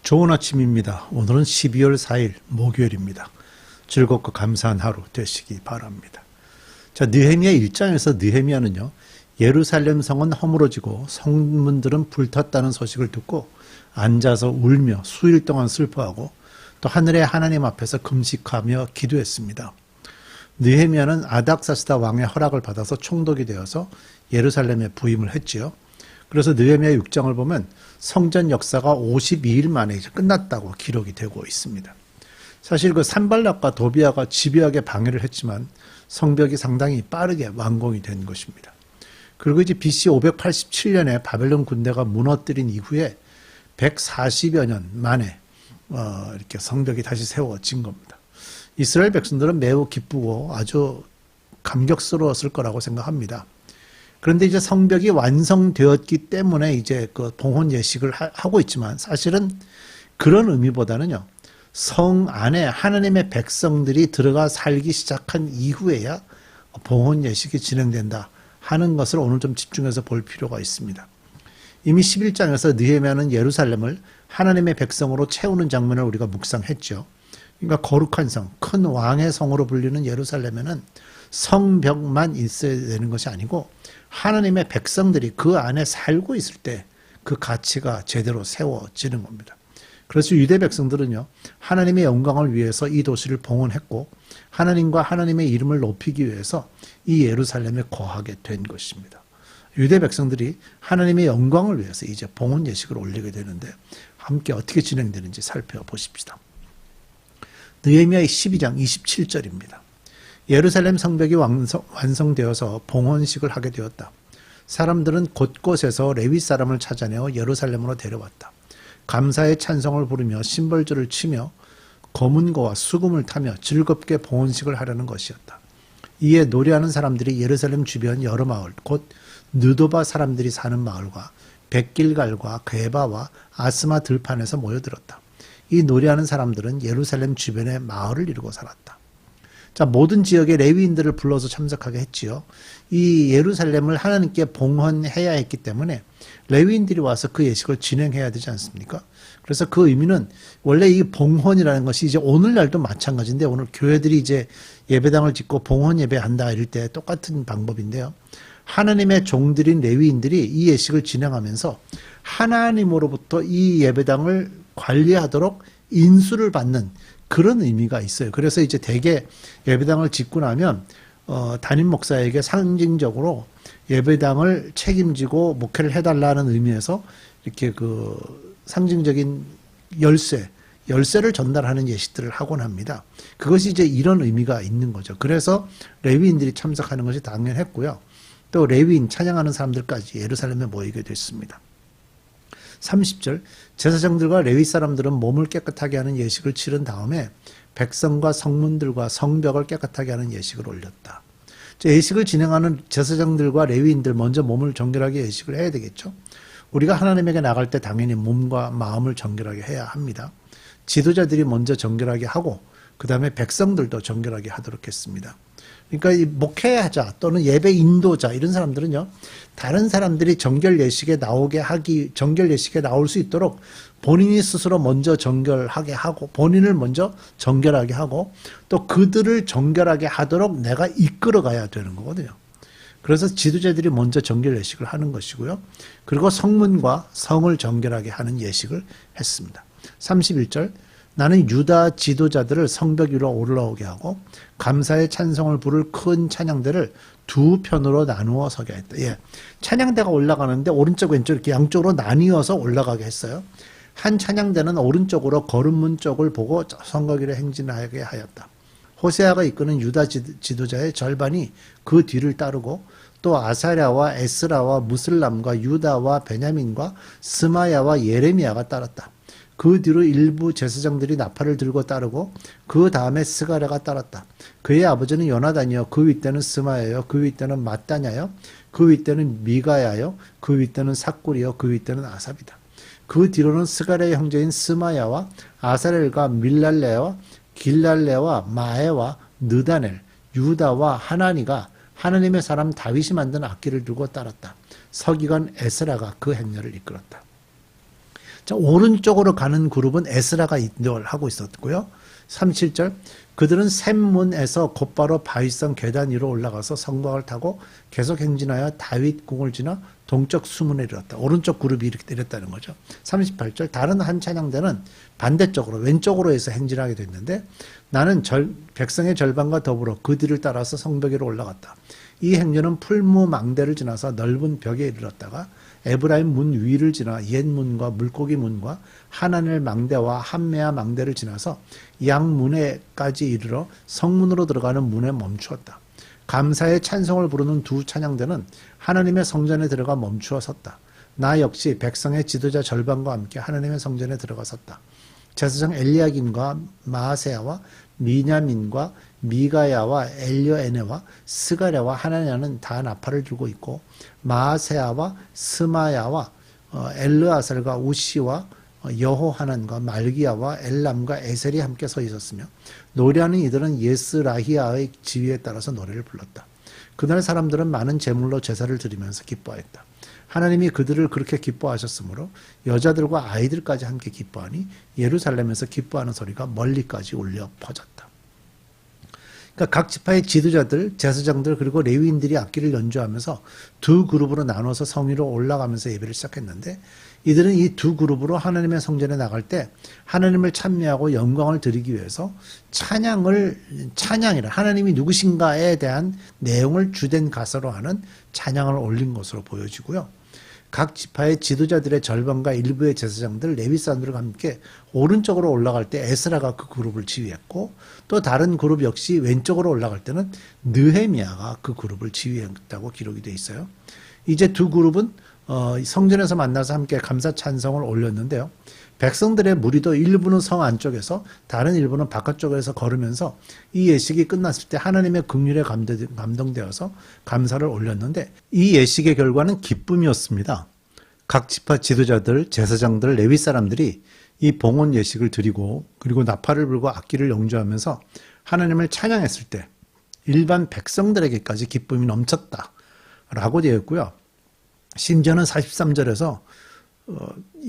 좋은 아침입니다. 오늘은 12월 4일 목요일입니다. 즐겁고 감사한 하루 되시기 바랍니다. 자, 느헤미야 1장에서 느헤미야는요, 예루살렘 성은 허물어지고 성문들은 불탔다는 소식을 듣고 앉아서 울며 수일 동안 슬퍼하고 또 하늘의 하나님 앞에서 금식하며 기도했습니다. 느헤미야는 아닥사스다 왕의 허락을 받아서 총독이 되어서 예루살렘에 부임을 했지요. 그래서 느헤미야 6장을 보면 성전 역사가 52일 만에 이제 끝났다고 기록이 되고 있습니다. 사실 그 산발락과 도비아가 집요하게 방해를 했지만 성벽이 상당히 빠르게 완공이 된 것입니다. 그리고 이제 BC 587년에 바벨론 군대가 무너뜨린 이후에 140여 년 만에 이렇게 성벽이 다시 세워진 겁니다. 이스라엘 백성들은 매우 기쁘고 아주 감격스러웠을 거라고 생각합니다. 그런데 이제 성벽이 완성되었기 때문에 이제 그 봉헌 예식을 하고 있지만 사실은 그런 의미보다는요, 성 안에 하나님의 백성들이 들어가 살기 시작한 이후에야 봉헌 예식이 진행된다 하는 것을 오늘 좀 집중해서 볼 필요가 있습니다. 이미 11장에서 느헤미야는 예루살렘을 하나님의 백성으로 채우는 장면을 우리가 묵상했죠. 그러니까 거룩한 성, 큰 왕의 성으로 불리는 예루살렘에는 성벽만 있어야 되는 것이 아니고 하나님의 백성들이 그 안에 살고 있을 때 그 가치가 제대로 세워지는 겁니다. 그래서 유대 백성들은요, 하나님의 영광을 위해서 이 도시를 봉헌했고 하나님과 하나님의 이름을 높이기 위해서 이 예루살렘에 거하게 된 것입니다. 유대 백성들이 하나님의 영광을 위해서 이제 봉헌 예식을 올리게 되는데 함께 어떻게 진행되는지 살펴보십시다. 느헤미야 12장 27절입니다. 예루살렘 성벽이 완성되어서 봉헌식을 하게 되었다. 사람들은 곳곳에서 레위 사람을 찾아내어 예루살렘으로 데려왔다. 감사의 찬송을 부르며 심벌주를 치며 검은고와 수금을 타며 즐겁게 봉헌식을 하려는 것이었다. 이에 노래하는 사람들이 예루살렘 주변 여러 마을, 곧 느도바 사람들이 사는 마을과 백길갈과 게바와 아스마 들판에서 모여들었다. 이 노래하는 사람들은 예루살렘 주변의 마을을 이루고 살았다. 자, 모든 지역의 레위인들을 불러서 참석하게 했지요. 이 예루살렘을 하나님께 봉헌해야 했기 때문에 레위인들이 와서 그 예식을 진행해야 되지 않습니까? 그래서 그 의미는 원래 이 봉헌이라는 것이 이제 오늘날도 마찬가지인데 오늘 교회들이 이제 예배당을 짓고 봉헌 예배한다 이럴 때 똑같은 방법인데요. 하나님의 종들인 레위인들이 이 예식을 진행하면서 하나님으로부터 이 예배당을 관리하도록 인수를 받는 그런 의미가 있어요. 그래서 이제 대개 예배당을 짓고 나면 담임 목사에게 상징적으로 예배당을 책임지고 목회를 해달라는 의미에서 이렇게 그 상징적인 열쇠를 전달하는 예식들을 하곤 합니다. 그것이 이제 이런 의미가 있는 거죠. 그래서 레위인들이 참석하는 것이 당연했고요. 또 레위인 찬양하는 사람들까지 예루살렘에 모이게 됐습니다. 30절, 제사장들과 레위 사람들은 몸을 깨끗하게 하는 예식을 치른 다음에 백성과 성문들과 성벽을 깨끗하게 하는 예식을 올렸다. 예식을 진행하는 제사장들과 레위인들 먼저 몸을 정결하게 예식을 해야 되겠죠. 우리가 하나님에게 나갈 때 당연히 몸과 마음을 정결하게 해야 합니다. 지도자들이 먼저 정결하게 하고 그 다음에 백성들도 정결하게 하도록 했습니다. 그러니까 이 목회하자 또는 예배 인도자 이런 사람들은요, 다른 사람들이 정결 예식에 나올 수 있도록 본인이 스스로 먼저 정결하게 하고 본인을 먼저 정결하게 하고 또 그들을 정결하게 하도록 내가 이끌어 가야 되는 거거든요. 그래서 지도자들이 먼저 정결 예식을 하는 것이고요. 그리고 성문과 성을 정결하게 하는 예식을 했습니다. 31절, 나는 유다 지도자들을 성벽 위로 올라오게 하고 감사의 찬송을 부를 큰 찬양대를 두 편으로 나누어 서게 했다. 예, 찬양대가 올라가는데 오른쪽 왼쪽 이렇게 양쪽으로 나뉘어서 올라가게 했어요. 한 찬양대는 오른쪽으로 거름문 쪽을 보고 성곽위로 행진하게 하였다. 호세아가 이끄는 유다 지도자의 절반이 그 뒤를 따르고 또 아사랴와 에스라와 무슬람과 유다와 베냐민과 스마야와 예레미야가 따랐다. 그 뒤로 일부 제사장들이 나팔을 들고 따르고 그 다음에 스가랴가 따랐다. 그의 아버지는 요나단이요, 그 윗대는 스마야요, 그 윗대는 마따냐요, 그 윗대는 미가야요, 그 윗대는 삭굴이요, 그 윗대는 아삽이다. 그 뒤로는 스가랴의 형제인 스마야와 아사렐과 밀랄레와 길랄레와 마에와 느다넬, 유다와 하나니가 하나님의 사람 다윗이 만든 악기를 들고 따랐다. 서기관 에스라가 그 행렬을 이끌었다. 자, 오른쪽으로 가는 그룹은 에스라가 인도를 하고 있었고요. 37절 그들은 샘문에서 곧바로 바위성 계단 위로 올라가서 성곽을 타고 계속 행진하여 다윗 궁을 지나 동쪽 수문에 이르렀다. 오른쪽 그룹이 이렇게 내렸다는 거죠. 38절 다른 한 찬양대는 반대쪽으로 왼쪽으로 해서 행진하게 됐는데 나는 백성의 절반과 더불어 그 뒤를 따라서 성벽 위로 올라갔다. 이 행렬은 풀무 망대를 지나서 넓은 벽에 이르렀다가 에브라임 문 위를 지나 옛문과 물고기 문과 하나넬 망대와 함메아 망대를 지나서 양문에까지 이르러 성문으로 들어가는 문에 멈추었다. 감사의 찬송을 부르는 두 찬양대는 하나님의 성전에 들어가 멈추어 섰다. 나 역시 백성의 지도자 절반과 함께 하나님의 성전에 들어가 섰다. 제사장 엘리야김과 마아세야와 미냐민과 미가야와 엘리오에네와 스가랴와 하나냐는 다 나팔을 들고 있고 마아세야와 스마야와 엘르아살과 우시와 여호하난과 말기야와 엘람과 에셀이 함께 서 있었으며 노래하는 이들은 예스라히야의 지휘에 따라서 노래를 불렀다. 그날 사람들은 많은 제물로 제사를 드리면서 기뻐했다. 하나님이 그들을 그렇게 기뻐하셨으므로 여자들과 아이들까지 함께 기뻐하니 예루살렘에서 기뻐하는 소리가 멀리까지 울려 퍼졌다. 그러니까 각 지파의 지도자들, 제사장들 그리고 레위인들이 악기를 연주하면서 두 그룹으로 나눠서 성 위로 올라가면서 예배를 시작했는데 이들은 이 두 그룹으로 하나님의 성전에 나갈 때 하나님을 찬미하고 영광을 드리기 위해서 찬양이라 하나님이 누구신가에 대한 내용을 주된 가사로 하는 찬양을 올린 것으로 보여지고요. 각 지파의 지도자들의 절반과 일부의 제사장들, 레위 사람들과 함께 오른쪽으로 올라갈 때 에스라가 그 그룹을 지휘했고 또 다른 그룹 역시 왼쪽으로 올라갈 때는 느헤미야가 그 그룹을 지휘했다고 기록이 되어 있어요. 이제 두 그룹은 성전에서 만나서 함께 감사 찬송을 올렸는데요. 백성들의 무리도 일부는 성 안쪽에서 다른 일부는 바깥쪽에서 걸으면서 이 예식이 끝났을 때 하나님의 긍휼에 감동되어서 감사를 올렸는데 이 예식의 결과는 기쁨이었습니다. 각 지파 지도자들, 제사장들, 레위 사람들이 이 봉헌 예식을 드리고 그리고 나팔을 불고 악기를 연주하면서 하나님을 찬양했을 때 일반 백성들에게까지 기쁨이 넘쳤다라고 되어 있고요. 심지어는 43절에서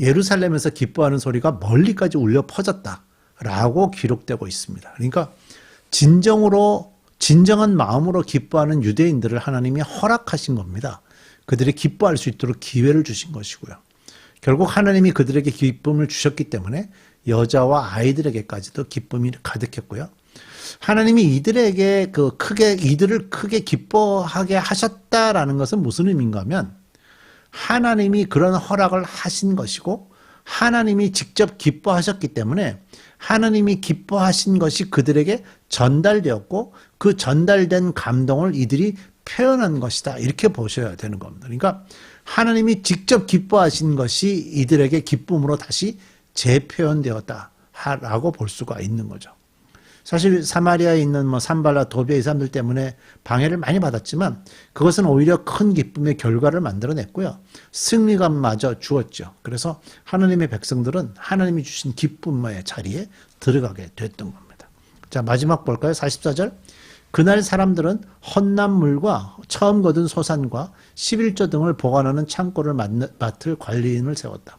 예루살렘에서 기뻐하는 소리가 멀리까지 울려 퍼졌다라고 기록되고 있습니다. 그러니까 진정한 마음으로 기뻐하는 유대인들을 하나님이 허락하신 겁니다. 그들이 기뻐할 수 있도록 기회를 주신 것이고요. 결국 하나님이 그들에게 기쁨을 주셨기 때문에 여자와 아이들에게까지도 기쁨이 가득했고요. 하나님이 이들을 크게 기뻐하게 하셨다라는 것은 무슨 의미인가 하면 하나님이 그런 허락을 하신 것이고 하나님이 직접 기뻐하셨기 때문에 하나님이 기뻐하신 것이 그들에게 전달되었고 그 전달된 감동을 이들이 표현한 것이다. 이렇게 보셔야 되는 겁니다. 그러니까 하나님이 직접 기뻐하신 것이 이들에게 기쁨으로 다시 재표현되었다라고 볼 수가 있는 거죠. 사실 사마리아에 있는 산발라 도비아 이 사람들 때문에 방해를 많이 받았지만 그것은 오히려 큰 기쁨의 결과를 만들어냈고요. 승리감마저 주었죠. 그래서 하나님의 백성들은 하나님이 주신 기쁨의 자리에 들어가게 됐던 겁니다. 자, 마지막 볼까요? 44절. 그날 사람들은 헌납물과 처음 거둔 소산과 11조 등을 보관하는 창고를 맡을 관리인을 세웠다.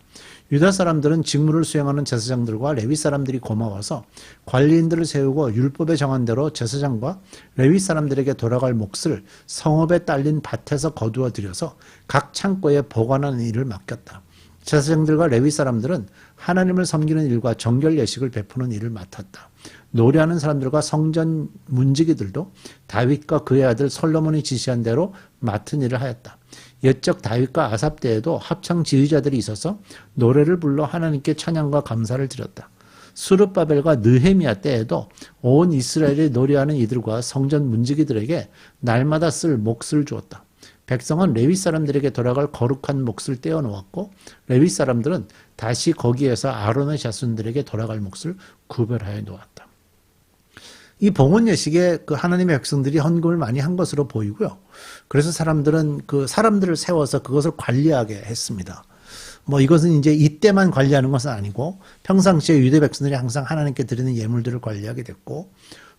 유다 사람들은 직무를 수행하는 제사장들과 레위 사람들이 고마워서 관리인들을 세우고 율법에 정한 대로 제사장과 레위 사람들에게 돌아갈 몫을 성읍에 딸린 밭에서 거두어 들여서 각 창고에 보관하는 일을 맡겼다. 제사장들과 레위 사람들은 하나님을 섬기는 일과 정결 예식을 베푸는 일을 맡았다. 노래하는 사람들과 성전 문지기들도 다윗과 그의 아들 솔로몬이 지시한 대로 맡은 일을 하였다. 옛적 다윗과 아삽 때에도 합창 지휘자들이 있어서 노래를 불러 하나님께 찬양과 감사를 드렸다. 스룹바벨과 느헤미야 때에도 온 이스라엘이 노래하는 이들과 성전 문지기들에게 날마다 쓸 몫을 주었다. 백성은 레위 사람들에게 돌아갈 거룩한 몫을 떼어 놓았고 레위 사람들은 다시 거기에서 아론의 자손들에게 돌아갈 몫을 구별하여 놓았다. 이 봉헌 예식에 그 하나님의 백성들이 헌금을 많이 한 것으로 보이고요. 그래서 사람들은 그 사람들을 세워서 그것을 관리하게 했습니다. 이것은 이제 이때만 관리하는 것은 아니고 평상시에 유대 백성들이 항상 하나님께 드리는 예물들을 관리하게 됐고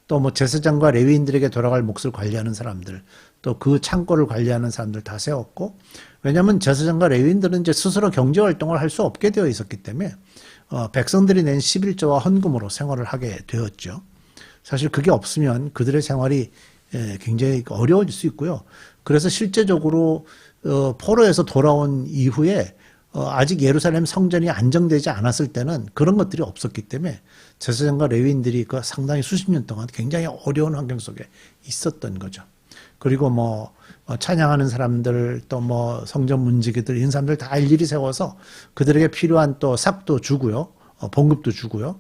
또 제사장과 레위인들에게 돌아갈 몫을 관리하는 사람들 또 그 창고를 관리하는 사람들 다 세웠고 왜냐하면 제사장과 레위인들은 이제 스스로 경제 활동을 할 수 없게 되어 있었기 때문에 백성들이 낸 11조와 헌금으로 생활을 하게 되었죠. 사실 그게 없으면 그들의 생활이 굉장히 어려워질 수 있고요. 그래서 실제적으로 포로에서 돌아온 이후에 아직 예루살렘 성전이 안정되지 않았을 때는 그런 것들이 없었기 때문에 제사장과 레위인들이 그 상당히 수십 년 동안 굉장히 어려운 환경 속에 있었던 거죠. 그리고 뭐 찬양하는 사람들 또 뭐 성전 문지기들 이런 사람들 다 일일이 세워서 그들에게 필요한 또 삭도 주고요. 봉급도 주고요.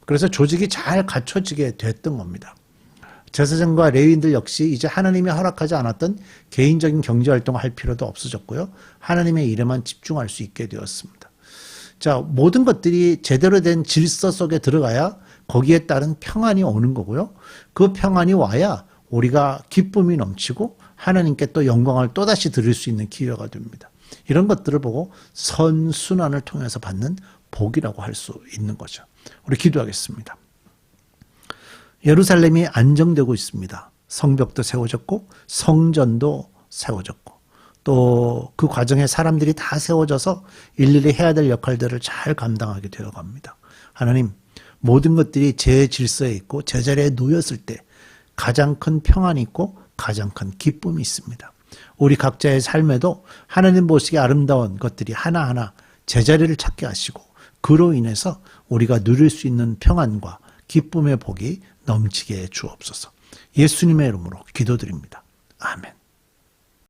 그래서 조직이 잘 갖춰지게 됐던 겁니다. 제사장과 레위인들 역시 이제 하나님이 허락하지 않았던 개인적인 경제활동을 할 필요도 없어졌고요. 하나님의 일에만 집중할 수 있게 되었습니다. 자, 모든 것들이 제대로 된 질서 속에 들어가야 거기에 따른 평안이 오는 거고요. 그 평안이 와야 우리가 기쁨이 넘치고 하나님께 또 영광을 또다시 드릴 수 있는 기회가 됩니다. 이런 것들을 보고 선순환을 통해서 받는 복이라고 할 수 있는 거죠. 우리 기도하겠습니다. 예루살렘이 안정되고 있습니다. 성벽도 세워졌고 성전도 세워졌고 또 그 과정에 사람들이 다 세워져서 일일이 해야 될 역할들을 잘 감당하게 되어갑니다. 하나님, 모든 것들이 제 질서에 있고 제자리에 놓였을 때 가장 큰 평안이 있고 가장 큰 기쁨이 있습니다. 우리 각자의 삶에도 하나님 보시기에 아름다운 것들이 하나하나 제자리를 찾게 하시고 그로 인해서 우리가 누릴 수 있는 평안과 기쁨의 복이 넘치게 해 주옵소서. 예수님의 이름으로 기도드립니다. 아멘.